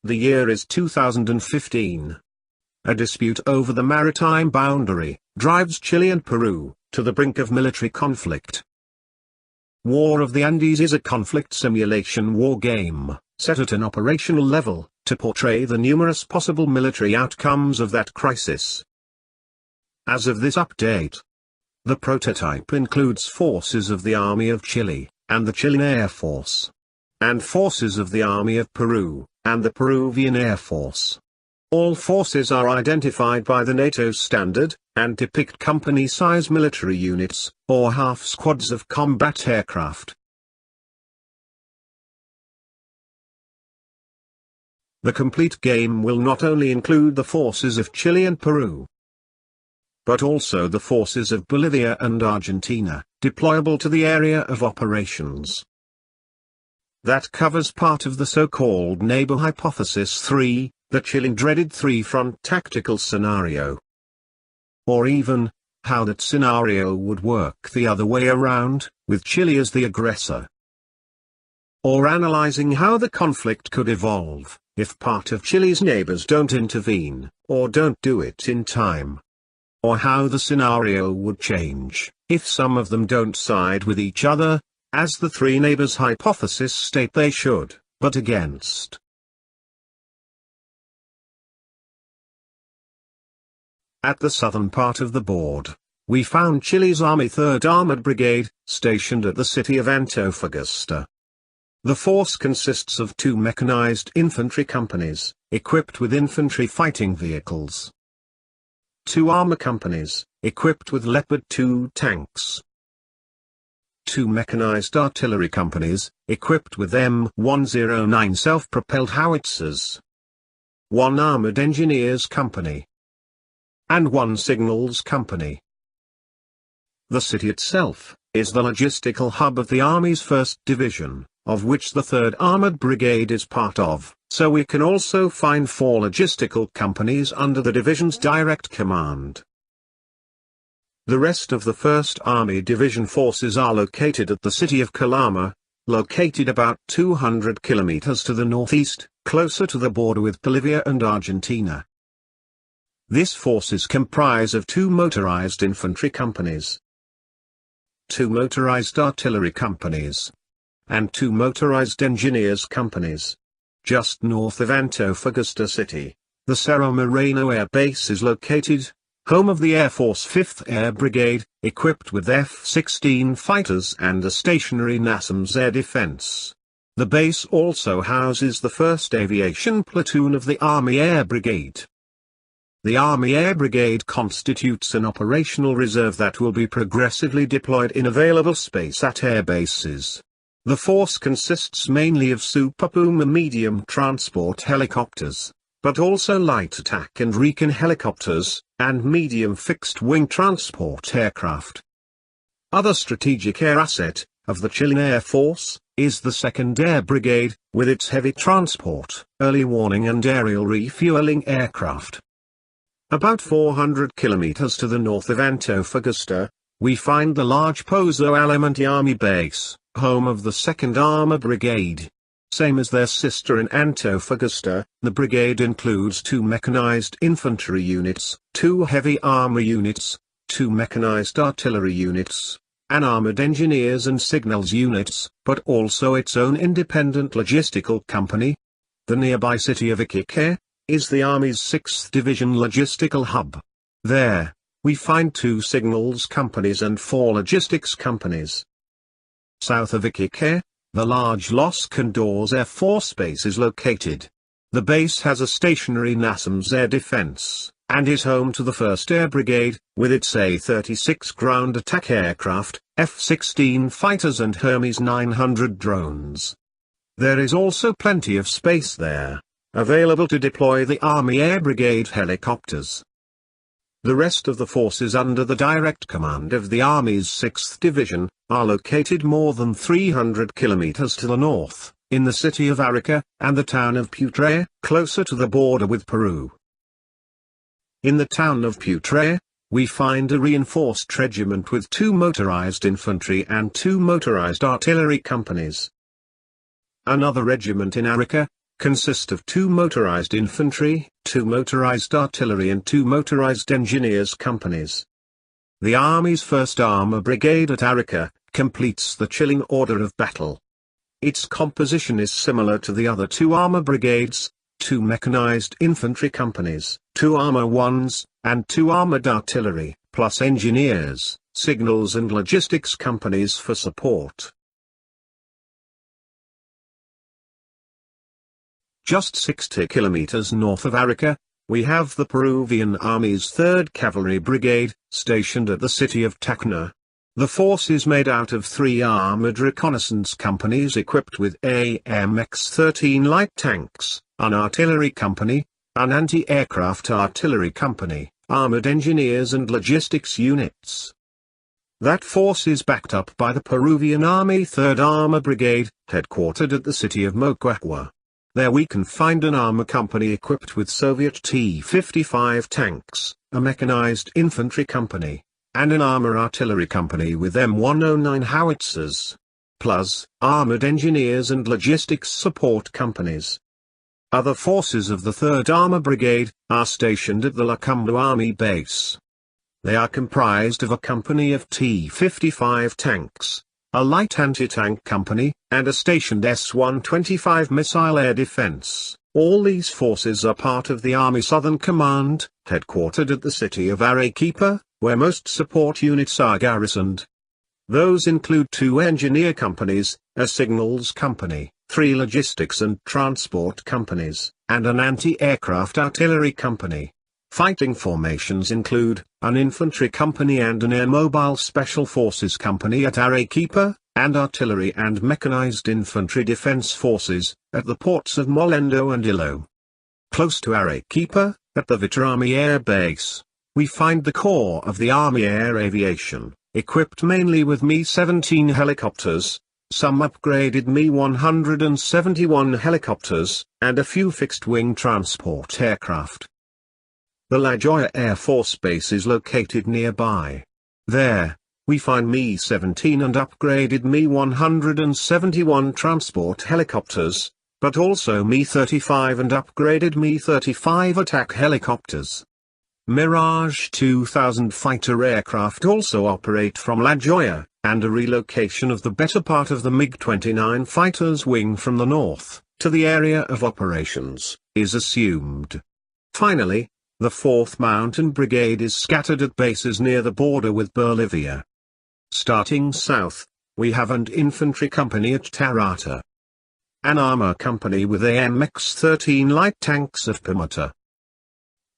The year is 2015. A dispute over the maritime boundary drives Chile and Peru to the brink of military conflict. War of the Andes is a conflict simulation war game, set at an operational level, to portray the numerous possible military outcomes of that crisis. As of this update, the prototype includes forces of the Army of Chile, and the Chilean Air Force, and forces of the Army of Peru, and the Peruvian Air Force. All forces are identified by the NATO standard, and depict company-size military units, or half-squads of combat aircraft. The complete game will not only include the forces of Chile and Peru, but also the forces of Bolivia and Argentina, deployable to the area of operations. That covers part of the so-called neighbor hypothesis 3, the Chilean dreaded three-front tactical scenario. Or even, how that scenario would work the other way around, with Chile as the aggressor. Or analyzing how the conflict could evolve, if part of Chile's neighbors don't intervene, or don't do it in time. Or how the scenario would change, if some of them don't side with each other, as the three neighbors hypothesis state they should, but against. At the southern part of the board, we found Chile's Army 3rd Armored Brigade, stationed at the city of Antofagasta. The force consists of 2 mechanized infantry companies, equipped with infantry fighting vehicles. 2 armor companies, equipped with Leopard 2 tanks. 2 mechanized artillery companies, equipped with M109 self-propelled howitzers. 1 armored engineers company. And 1 signals company. The city itself is the logistical hub of the Army's 1st Division, of which the 3rd Armored Brigade is part of, so we can also find 4 logistical companies under the division's direct command. The rest of the 1st Army Division forces are located at the city of Calama, located about 200 kilometers to the northeast, closer to the border with Bolivia and Argentina. This forces comprise of 2 motorized infantry companies, 2 motorized artillery companies, and 2 motorized engineers companies. Just north of Antofagasta city, the Cerro Moreno Air Base is located, home of the Air Force 5th Air Brigade, equipped with F-16 fighters and a stationary NASAMS air defense. The base also houses the 1st Aviation Platoon of the Army Air Brigade. The Army Air Brigade constitutes an operational reserve that will be progressively deployed in available space at air bases. The force consists mainly of Super Puma medium transport helicopters, but also light attack and recon helicopters, and medium fixed-wing transport aircraft. Other strategic air asset of the Chilean Air Force is the 2nd Air Brigade, with its heavy transport, early warning and aerial refueling aircraft. About 400 kilometers to the north of Antofagasta, we find the large Pozo Almirante Army Base, home of the 2nd Armored Brigade. Same as their sister in Antofagasta, the brigade includes 2 mechanized infantry units, 2 heavy armor units, 2 mechanized artillery units, and armored engineers and signals units, but also its own independent logistical company. The nearby city of Iquique is the Army's 6th Division logistical hub. There, we find 2 signals companies and 4 logistics companies. South of Iquique, the large Los Condors Air Force Base is located. The base has a stationary NASAMS air defense, and is home to the 1st Air Brigade, with its A-36 ground attack aircraft, F-16 fighters and Hermes 900 drones. There is also plenty of space there, available to deploy the Army Air Brigade helicopters. The rest of the forces under the direct command of the Army's 6th Division, are located more than 300 kilometers to the north, in the city of Arica, and the town of Putre, closer to the border with Peru. In the town of Putre, we find a reinforced regiment with 2 motorized infantry and 2 motorized artillery companies. Another regiment in Arica, consist of 2 motorized infantry, 2 motorized artillery and 2 motorized engineers companies. The Army's 1st Armor Brigade at Arica completes the Chilean order of battle. Its composition is similar to the other 2 armor brigades, 2 mechanized infantry companies, 2 armor ones, and 2 armored artillery, plus engineers, signals and logistics companies for support. Just 60 kilometers north of Arica, we have the Peruvian Army's 3rd Cavalry Brigade, stationed at the city of Tacna. The force is made out of 3 armored reconnaissance companies equipped with AMX-13 light tanks, an artillery company, an anti-aircraft artillery company, armored engineers and logistics units. That force is backed up by the Peruvian Army 3rd Armor Brigade, headquartered at the city of Moquegua. There we can find an armor company equipped with Soviet T-55 tanks, a mechanized infantry company, and an armor artillery company with M109 howitzers, plus armored engineers and logistics support companies. Other forces of the 3rd Armor Brigade are stationed at the Lacumbo Army Base. They are comprised of a company of T-55 tanks, a light anti-tank company, and a stationed S-125 missile air defense. All these forces are part of the Army Southern Command, headquartered at the city of Arequipa, where most support units are garrisoned. Those include 2 engineer companies, a signals company, 3 logistics and transport companies, and an anti-aircraft artillery company. Fighting formations include an infantry company and an air mobile special forces company at Arequipa, and artillery and mechanized infantry defense forces at the ports of Molendo and Ilo. Close to Arequipa, at the Vitarami Air Base, we find the core of the Army Air Aviation, equipped mainly with Mi-17 helicopters, some upgraded Mi-171 helicopters, and a few fixed-wing transport aircraft. The La Joya Air Force Base is located nearby. There, we find Mi-17 and upgraded Mi-171 transport helicopters, but also Mi-35 and upgraded Mi-35 attack helicopters. Mirage 2000 fighter aircraft also operate from La Joya, and a relocation of the better part of the MiG-29 fighter's wing from the north to the area of operations is assumed. Finally, the 4th Mountain Brigade is scattered at bases near the border with Bolivia. Starting south, we have an infantry company at Tarata, an armor company with AMX-13 light tanks at Pimata,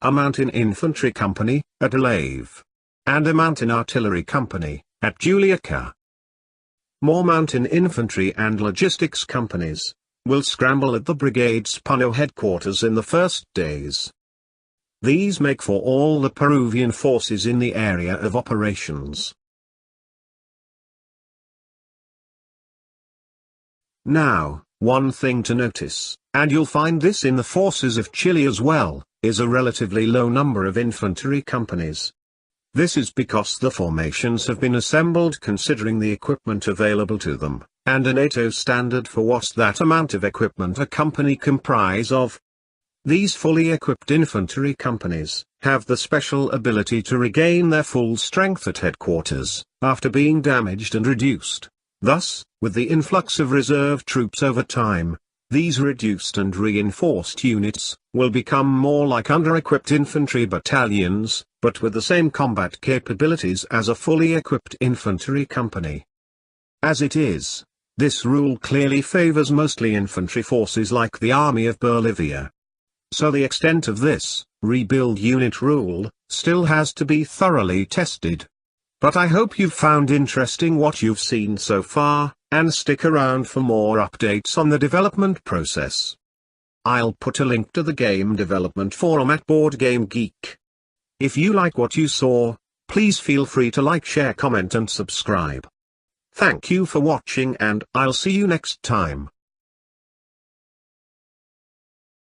a mountain infantry company at Alave, and a mountain artillery company at Juliaca. More mountain infantry and logistics companies will scramble at the brigade's Puno headquarters in the first days. These make for all the Peruvian forces in the area of operations. Now, one thing to notice, and you'll find this in the forces of Chile as well, is a relatively low number of infantry companies. This is because the formations have been assembled considering the equipment available to them, and a NATO standard for what that amount of equipment a company comprise of. These fully equipped infantry companies have the special ability to regain their full strength at headquarters, after being damaged and reduced. Thus, with the influx of reserve troops over time, these reduced and reinforced units will become more like under-equipped infantry battalions, but with the same combat capabilities as a fully equipped infantry company. As it is, this rule clearly favors mostly infantry forces like the Army of Bolivia. So the extent of this rebuild unit rule still has to be thoroughly tested. But I hope you've found interesting what you've seen so far, and stick around for more updates on the development process. I'll put a link to the game development forum at BoardGameGeek. If you like what you saw, please feel free to like, share, comment and subscribe. Thank you for watching and I'll see you next time.